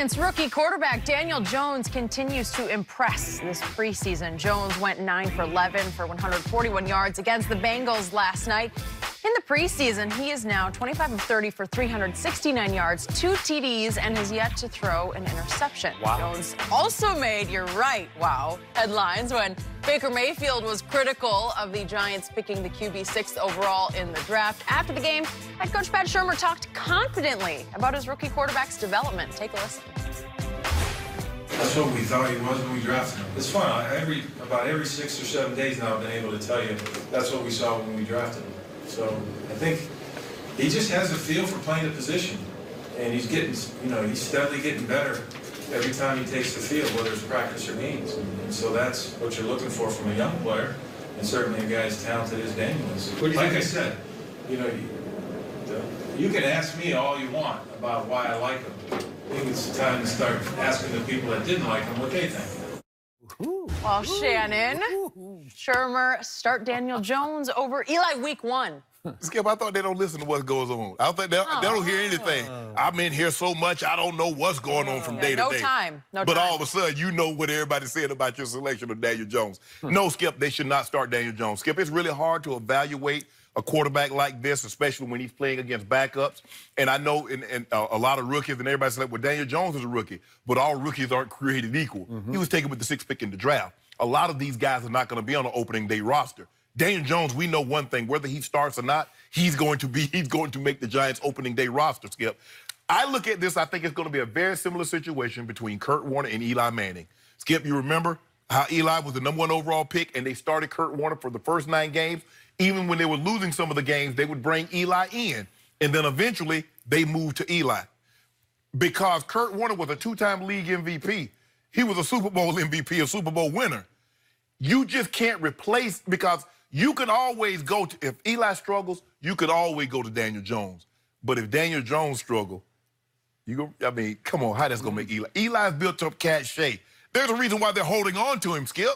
Giants rookie quarterback Daniel Jones continues to impress this preseason. Jones went 9 for 11 for 141 yards against the Bengals last night. In the preseason, he is now 25 of 30 for 369 yards, 2 TDs, and has yet to throw an interception. Wow. Jones also made, you're right, wow, headlines when Baker Mayfield was critical of the Giants picking the QB 6th overall in the draft. After the game, head coach Pat Shurmur talked confidently about his rookie quarterback's development. Take a listen. That's what we thought he was when we drafted him. It's fun. About every 6 or 7 days now, I've been able to tell you that's what we saw when we drafted him. So I think he just has a feel for playing the position, and he's getting, he's steadily getting better every time he takes the field, whether it's practice or games. And so that's what you're looking for from a young player, and certainly a guy as talented as Daniel is. Like I said, you can ask me all you want about why I like him. I think it's time to start asking the people that didn't like him what they think. Well, Shannon, Shurmur start Daniel Jones over Eli week 1. Skip, I thought they don't listen to what goes on. I don't think they don't hear anything. I'm in here so much, I don't know what's going on from day to day. No time. But all of a sudden, you know what everybody said about your selection of Daniel Jones. No, Skip, they should not start Daniel Jones. Skip, it's really hard to evaluate a quarterback like this, especially when he's playing against backups. And I know a lot of rookies, and everybody's like, well, Daniel Jones is a rookie, but all rookies aren't created equal. He was taken with the 6th pick in the draft. A lot of these guys are not going to be on the opening day roster. Daniel Jones, we know one thing, whether he starts or not, he's going to make the Giants opening day roster, Skip. I look at this, I think it's going to be a very similar situation between Kurt Warner and Eli Manning. Skip, you remember how Eli was the #1 overall pick, and they started Kurt Warner for the first 9 games? Even when they were losing some of the games, they would bring Eli in. And then eventually, they moved to Eli. Because Kurt Warner was a 2-time league MVP. He was a Super Bowl MVP, a Super Bowl winner. You just can't replace, because you can always go to, if Eli struggles, you could always go to Daniel Jones. But if Daniel Jones struggles, come on, how that's going to make Eli? Eli's built up cachet. There's a reason why they're holding on to him, Skip.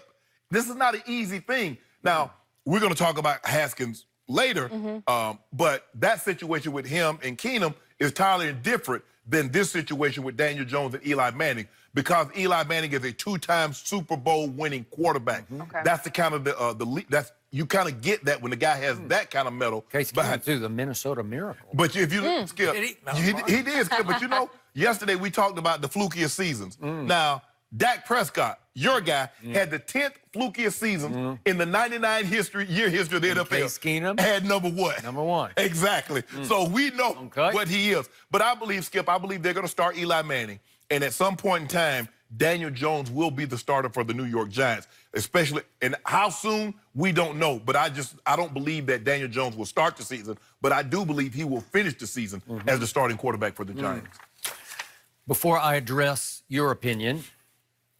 This is not an easy thing. Now, we're going to talk about Haskins later, but that situation with him and Keenum is entirely different than this situation with Daniel Jones and Eli Manning, because Eli Manning is a 2-time Super Bowl winning quarterback. Okay. That's the kind of you kind of get that when the guy has that kind of medal. Case Keenum too, the Minnesota Miracle. But if you look, Skip, he did, Skip. But yesterday we talked about the flukiest seasons. Now, Dak Prescott, your guy, had the 10th flukiest season in the 99 year history of the NFL. Case Keenum had number what? Number 1. Exactly. So we know what he is. But I believe, Skip, they're going to start Eli Manning. And at some point in time, Daniel Jones will be the starter for the New York Giants. Especially, and how soon, we don't know. But I don't believe that Daniel Jones will start the season. But I do believe he will finish the season as the starting quarterback for the Giants. Before I address your opinion,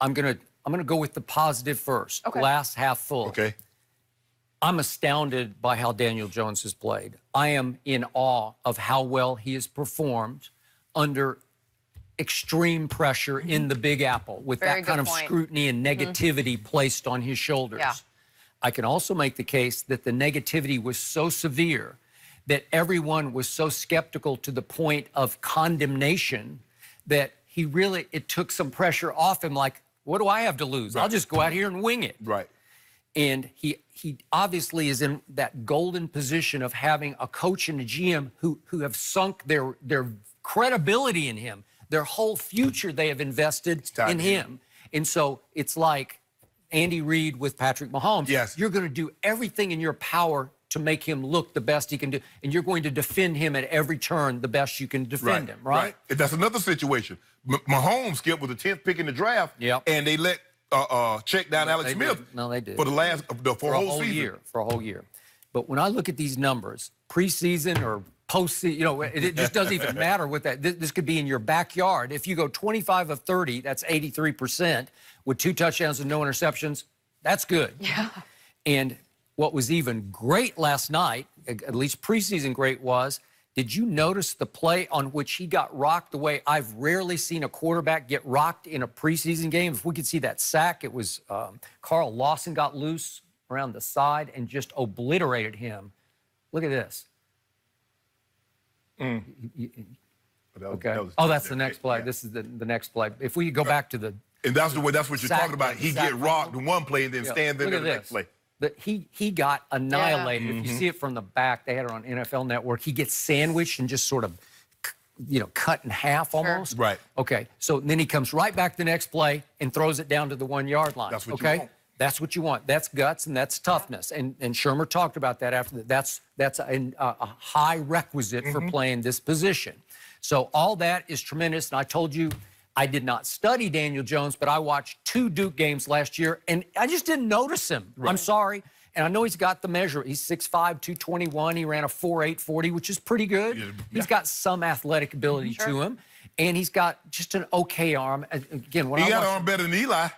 I'm gonna go with the positive first. Glass half full. Okay. I'm astounded by how Daniel Jones has played. I am in awe of how well he has performed under extreme pressure in the Big Apple, with that kind of scrutiny and negativity placed on his shoulders. I can also make the case that the negativity was so severe that everyone was so skeptical to the point of condemnation that it took some pressure off him, like, what do I have to lose? I'll just go out here and wing it. Right. And he obviously is in that golden position of having a coach and a GM who have sunk their credibility in him. Their whole future they have invested in him. And so it's like Andy Reid with Patrick Mahomes. Yes. You're going to do everything in your power to make him look the best he can do. And you're going to defend him at every turn the best you can defend him, right? That's another situation. Mahomes, Skip, was the 10th pick in the draft, and they let check down Alex Smith. No, they did. For for a whole season. For a whole year. But when I look at these numbers, preseason or postseason, it just doesn't even matter what that. This could be in your backyard. If you go 25 of 30, that's 83%, with 2 touchdowns and no interceptions. That's good. Yeah. And what was even great last night, at least preseason great, was, did you notice the play on which he got rocked the way I've rarely seen a quarterback get rocked in a preseason game? If we could see that sack, it was Carl Lawson got loose around the side and just obliterated him. Look at this. Okay. Oh, that's the next play. Yeah. This is the next play. If we go back to the and that's the way. That's what you're talking about. He get rocked in one play and then stand there in the next play. He got annihilated. If you see it from the back, they had it on NFL Network. He gets sandwiched and just sort of, cut in half almost. Right. Okay. So then he comes right back the next play and throws it down to the 1 yard line. That's what you want. That's what you want. That's guts and that's toughness. And Shermer talked about that after that. That's a high requisite for playing this position. So all that is tremendous. And I told you, I did not study Daniel Jones, but I watched 2 Duke games last year, and I just didn't notice him. Right. I'm sorry. And I know he's got the measure. He's 6'5", 221. He ran a 4.8 40, which is pretty good. Yeah. He's got some athletic ability to him, and he's got just an okay arm. Again, when he got an arm better than Eli.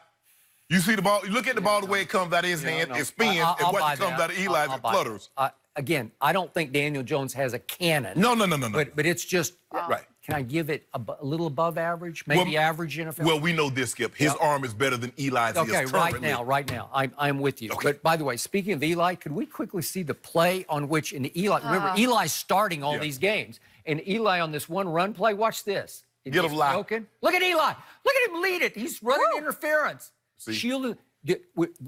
You see the ball, you look at the ball the way it comes out of his hand, it spins, and what comes out of Eli's, it flutters. Again, I don't think Daniel Jones has a cannon. No. But it's just, right. Can I give it a little above average? Maybe average NFL? Well, we know this, Skip. His arm is better than Eli's. Okay, right now. I'm with you. Okay. But by the way, speaking of Eli, could we quickly see the play on which, Eli, remember, Eli's starting all these games. And Eli on this one run play, watch this. Get him live. Look at Eli. Look at him lead it. He's running interference. Shielded.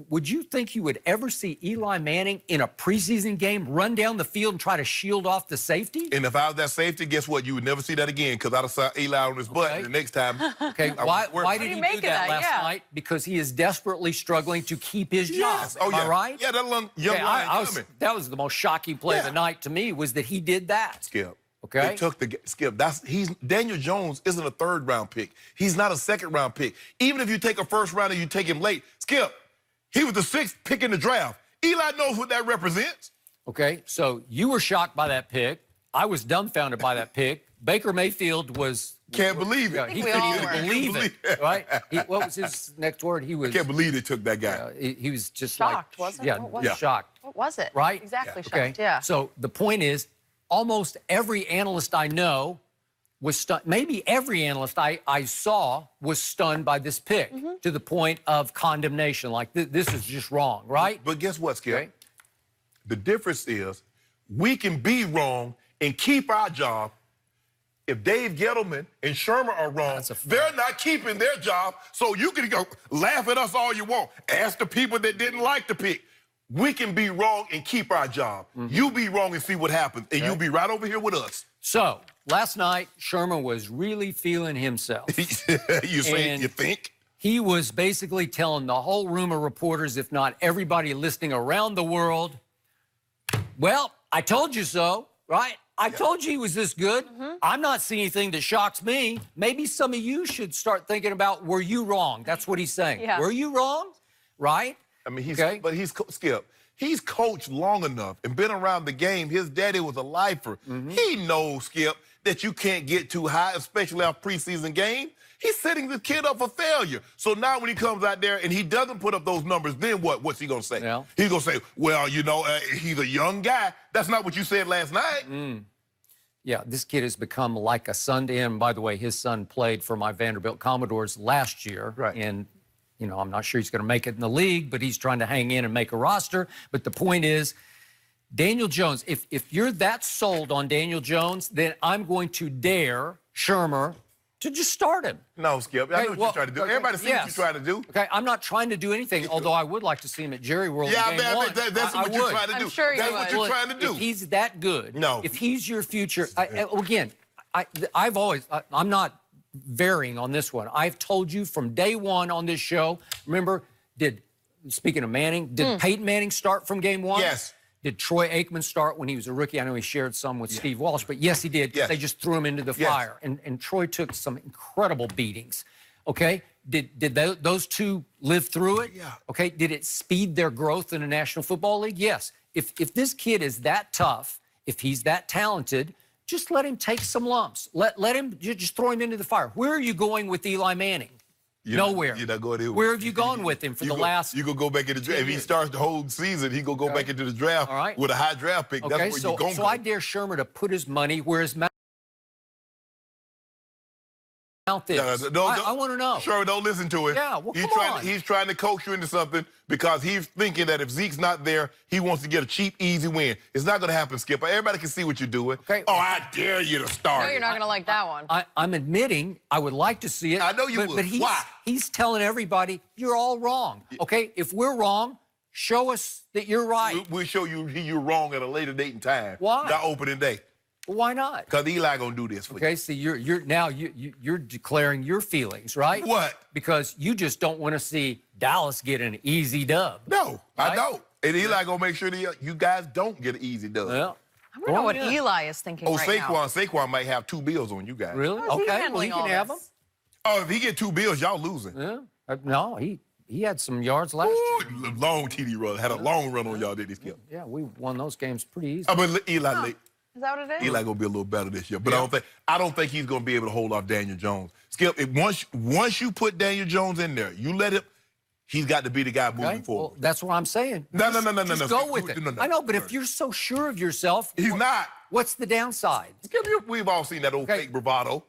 Would you think you would ever see Eli Manning in a preseason game run down the field and try to shield off the safety? And if I was that safety, guess what? You would never see that again because I'd have saw Eli on his butt the next time. Okay, why did he do that last night? Because he is desperately struggling to keep his job. Am I right? Yeah, that young line that was the most shocking play of the night to me, was that he did that. Skip. Okay. They took the Skip. Daniel Jones isn't a 3rd round pick. He's not a 2nd round pick. Even if you take a 1st rounder, you take him late. Skip, he was the 6th pick in the draft. Eli knows what that represents. Okay, so you were shocked by that pick. I was dumbfounded by that pick. Baker Mayfield was... Can't believe it. He couldn't even believe it, right? What was his next word? He was... I can't believe they took that guy. He was just shocked, wasn't it? Yeah, shocked. What was it? Right? Exactly shocked, okay. yeah. So the point is, almost every analyst I know was stunned. Maybe every analyst I saw was stunned by this pick to the point of condemnation. Like, this is just wrong, right? But guess what, Skip? Okay. The difference is we can be wrong and keep our job. If Dave Gettleman and Shermer are wrong, they're not keeping their job, so you can go laugh at us all you want. Ask the people that didn't like the pick. We can be wrong and keep our job. You be wrong and see what happens, and you'll be right over here with us. So, last night, Shermer was really feeling himself. You think? He was basically telling the whole room of reporters, if not everybody listening around the world, well, I told you so, right? I told you he was this good. I'm not seeing anything that shocks me. Maybe some of you should start thinking about, were you wrong? That's what he's saying. Yeah. Were you wrong? Right? I mean, Skip, he's coached long enough and been around the game. His daddy was a lifer. He knows, Skip, that you can't get too high, especially on preseason game. He's setting the kid up for failure. So now when he comes out there and he doesn't put up those numbers, then what? What's he going to say? Yeah. He's going to say, well, he's a young guy. That's not what you said last night. Yeah, this kid has become like a son to him. By the way, his son played for my Vanderbilt Commodores last year. Right. And, I'm not sure he's going to make it in the league, but he's trying to hang in and make a roster. But the point is, Daniel Jones, if you're that sold on Daniel Jones, then I'm going to dare Shermer to just start him. No, Skip. I know what you're trying to do. Everybody sees what you're trying to do. Okay, I'm not trying to do anything, although I would like to see him at Jerry World yeah, in game one. That's what you're trying to do. I'm sure that's what you're trying to do. If he's that good, no. If he's your future, I'm not varying on this one. I've told you from day one on this show, remember, speaking of Manning, did Peyton Manning start from game one? Yes. Did Troy Aikman start when he was a rookie? I know he shared some with Steve Walsh, but yes, he did. Yes. They just threw him into the fire. And Troy took some incredible beatings. Okay? Did those two live through it? Yeah. Okay? Did it speed their growth in the National Football League? Yes. If this kid is that tough, if he's that talented, just let him take some lumps. Let him just throw him into the fire. Where are you going with Eli Manning? Nowhere. You're not going anywhere. Where have you gone with him for the last? You gonna go back in the draft. If he starts the whole season, he gonna go back into the draft with a high draft pick. Okay, that's where you're going. So I dare Shermer to put his money where his mouth About this. I want to know. Sure, don't listen to it. Yeah, well, He's trying to coax you into something because he's thinking that if Zeke's not there, he wants to get a cheap, easy win. It's not going to happen, Skipper. Everybody can see what you're doing. Okay. Oh, I dare you to start. No, you're not going to like that one. I'm admitting I would like to see it. I know you would. But Why? He's telling everybody, you're all wrong. Okay? If we're wrong, show us that you're right. We'll show you you're wrong at a later date and time. Why? Not opening day. Well, why not? Because Eli gonna do this for you. Okay, see, you're declaring your feelings, right? What? Because you just don't want to see Dallas get an easy dub. No, right? I don't. And Eli gonna make sure that you guys don't get an easy dub. Well, I want to know what Eli is thinking right now. Saquon might have 2 bills on you guys. Really? How is he Okay, well, handling he can all have them. this? Oh, if he get 2 bills, y'all losing. Yeah. No, he had some yards last year. Ooh, long TD run. Had a long run on y'all, did he, Skip? Yeah, we won those games pretty easy. I mean, Eli late. Is that what it is? Eli gonna be a little better this year, but I don't think he's gonna be able to hold off Daniel Jones. Skip, once you put Daniel Jones in there, you let him. He's got to be the guy moving forward. Well, that's what I'm saying. No. Just go with it. I know, but if you're so sure of yourself, He's not. What's the downside? Skip, we've all seen that old fake bravado.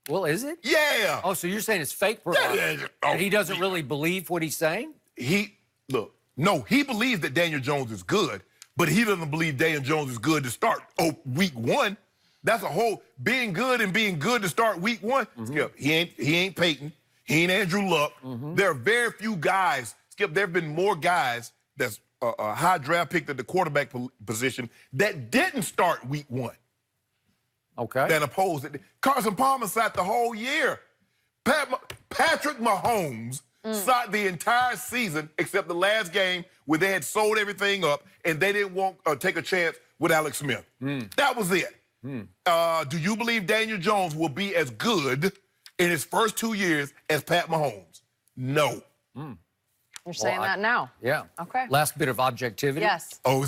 Well, is it? Yeah. Oh, so you're saying it's fake bravado? Yeah. And he doesn't really believe what he's saying? He believes that Daniel Jones is good, but he doesn't believe Daniel Jones is good to start week 1. That's a whole being good to start week 1. Skip, he ain't Peyton. He ain't Andrew Luck. There are very few guys. Skip, there have been more guys that's a high draft pick at the quarterback position that didn't start week 1. Okay. Than opposed to Carson Palmer sat the whole year. Patrick Mahomes sat the entire season except the last game where they had sold everything up and they didn't want take a chance with Alex Smith. That was it. Do you believe Daniel Jones will be as good in his first 2 years as Pat Mahomes? No. You're saying that now? Yeah. Okay. Last bit of objectivity. Yes. Oh.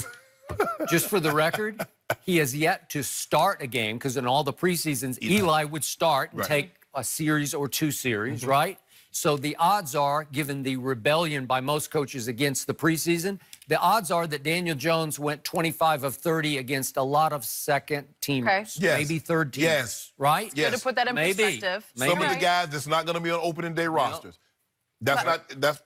Just for the record, he has yet to start a game because in all the preseasons, Eli would start and take a series or 2 series, right? So the odds are, given the rebellion by most coaches against the preseason, the odds are that Daniel Jones went 25 of 30 against a lot of second teamers, Okay. Yes. maybe third teamers, Yes. right? Yes. Good to put that in perspective. Some of the guys that's not going to be on opening day rosters. That's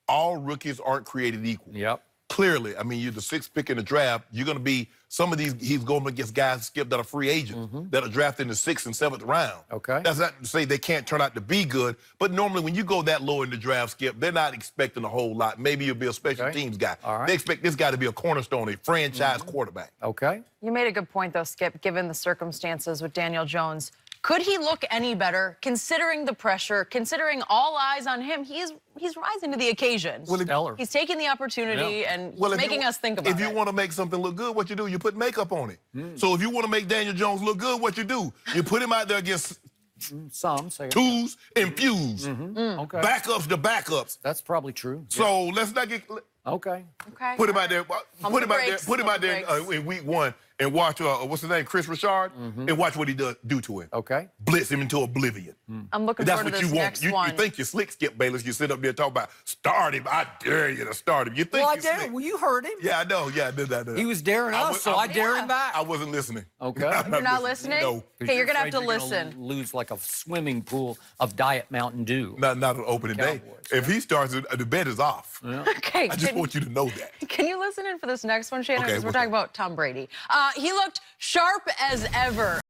all rookies aren't created equal. Yep. Clearly, I mean, you're the 6th pick in the draft. You're going to be some of these. He's going against guys Skip that are free agents that are drafted in the 6th and 7th round. Okay, that's not to say they can't turn out to be good, but normally when you go that low in the draft, Skip, they're not expecting a whole lot. Maybe you'll be a special teams guy. All right. They expect this guy to be a cornerstone, a franchise quarterback. Okay. You made a good point, though, Skip, given the circumstances with Daniel Jones. Could he look any better, considering the pressure, considering all eyes on him? He's rising to the occasion. Stellar. He's taking the opportunity and making us think about it. If you want to make something look good, what you do, you put makeup on it. So if you want to make Daniel Jones look good, what you do, you put him out there against twos and fews, Okay. backups to backups. That's probably true. So let's not get. Okay. Okay. Put him out there. Put him out there in week 1 and watch. What's his name? Chris Richard, and watch what he do to him. Okay. Blitz him into oblivion. I'm looking That's forward what to you this want. next You one. think you're slick, Skip Bayless. You sit up there talking about start him. I dare you to start him. You think Well, I you're dare. slick. Well, you heard him. Yeah, I know. Yeah, I did that. He was daring us, so I dare him back. I wasn't listening. Okay. You're not listening? No. Okay, you're going to have to Afraid you're listen. gonna lose like a swimming pool of Diet Mountain Dew. Not on opening day. Cowboys, If he starts, the bet is off. Okay. I just want you to know that. Can you listen in for this next one, Shannon? Okay, Because we're what's talking about Tom Brady. He looked sharp as ever.